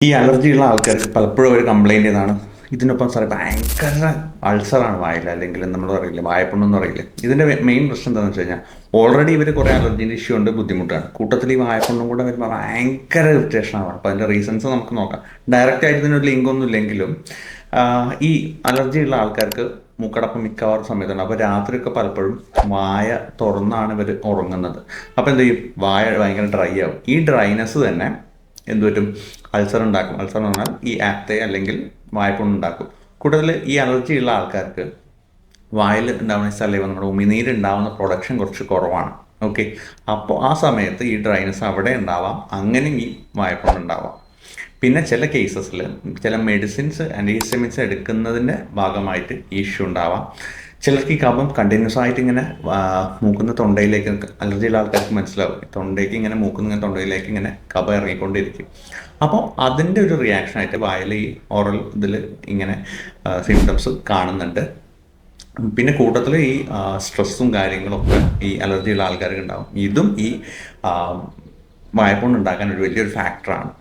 ഈ അലർജിയുള്ള ആൾക്കാർക്ക് പലപ്പോഴും ഒരു കംപ്ലൈൻറ്റ് ചെയ്താണ് ഇതിനൊപ്പം സാറേ ഭയങ്കര അൾസറാണ് വായിൽ, അല്ലെങ്കിൽ നമ്മൾ പറയില്ലേ വായപ്പുണ്ണെന്ന് പറയില്ലേ. ഇതിൻ്റെ മെയിൻ പ്രശ്നം എന്താണെന്ന് വെച്ച് കഴിഞ്ഞാൽ ഓൾറെഡി ഇവർ കുറേ അലർജീൻ്റെ ഇഷ്യൂ ഉണ്ട്, ബുദ്ധിമുട്ടാണ്. കൂട്ടത്തിൽ ഈ വായപ്പുണ്ണും കൂടെ വരുമ്പോൾ ഭയങ്കര ഇറിറ്റേഷനാണ്. അപ്പോൾ അതിൻ്റെ റീസൺസ് നമുക്ക് നോക്കാം. ഡയറക്റ്റ് ആയിട്ട് ഇതിനൊരു ലിങ്കൊന്നും ഇല്ലെങ്കിലും ഈ അലർജിയുള്ള ആൾക്കാർക്ക് മൂക്കടപ്പം മിക്കവാറും സമയത്തുണ്ട്. അപ്പോൾ രാത്രിയൊക്കെ പലപ്പോഴും വായ തുറന്നാണ് ഇവർ ഉറങ്ങുന്നത്. അപ്പോൾ എന്ത് ചെയ്യും, വായ ഭയങ്കര ഡ്രൈ ആവും. ഈ ഡ്രൈനെസ് തന്നെ എന്തുപറ്റും, അൾസർ ഉണ്ടാക്കും. അൾസർ എന്ന് പറഞ്ഞാൽ ഈ ആപ്തെ അല്ലെങ്കിൽ വായ്പുണ്ണ് ഉണ്ടാക്കും. കൂടുതൽ ഈ അലർജി ഉള്ള ആൾക്കാർക്ക് വായിൽ ഉണ്ടാവുന്ന സലൈവ, നമ്മുടെ ഉമിനീര് ഉണ്ടാവുന്ന പ്രൊഡക്ഷൻ കുറച്ച് കുറവാണ്. ഓക്കെ, അപ്പോൾ ആ സമയത്ത് ഈ ഡ്രൈനസ് അവിടെ ഉണ്ടാവാം, അങ്ങനെ ഈ വായ്പുണ്ണ് ഉണ്ടാവാം. പിന്നെ ചില കേസസിൽ ചില മെഡിസിൻസ് ആൻറ്റിഹിസ്റ്റമിൻസ് എടുക്കുന്നതിൻ്റെ ഭാഗമായിട്ട് ഈ ഇഷ്യൂ ഉണ്ടാവാം. ചിലർക്ക് ഈ കഫം കണ്ടിന്യൂസ് ആയിട്ട് ഇങ്ങനെ മൂക്കുന്ന തൊണ്ടയിലേക്ക്, അലർജിയുള്ള ആൾക്കാർക്ക് മനസ്സിലാവും, തൊണ്ടയ്ക്ക് ഇങ്ങനെ മൂക്കുന്ന ഇങ്ങനെ തൊണ്ടയിലേക്ക് ഇങ്ങനെ കഫം ഇറങ്ങിക്കൊണ്ടിരിക്കും. അപ്പോൾ അതിൻ്റെ ഒരു റിയാക്ഷനായിട്ട് വായിൽ ഈ ഓറൽ ഇതിൽ ഇങ്ങനെ സിംറ്റംസ് കാണുന്നുണ്ട്. പിന്നെ കൂട്ടത്തിൽ ഈ സ്ട്രെസ്സും കാര്യങ്ങളൊക്കെ ഈ അലർജിയുള്ള ആൾക്കാർക്ക് ഉണ്ടാവും. ഇതും ഈ വായ്പുണ്ണ് ഉണ്ടാക്കാൻ ഒരു വലിയൊരു ഫാക്ടറാണ്.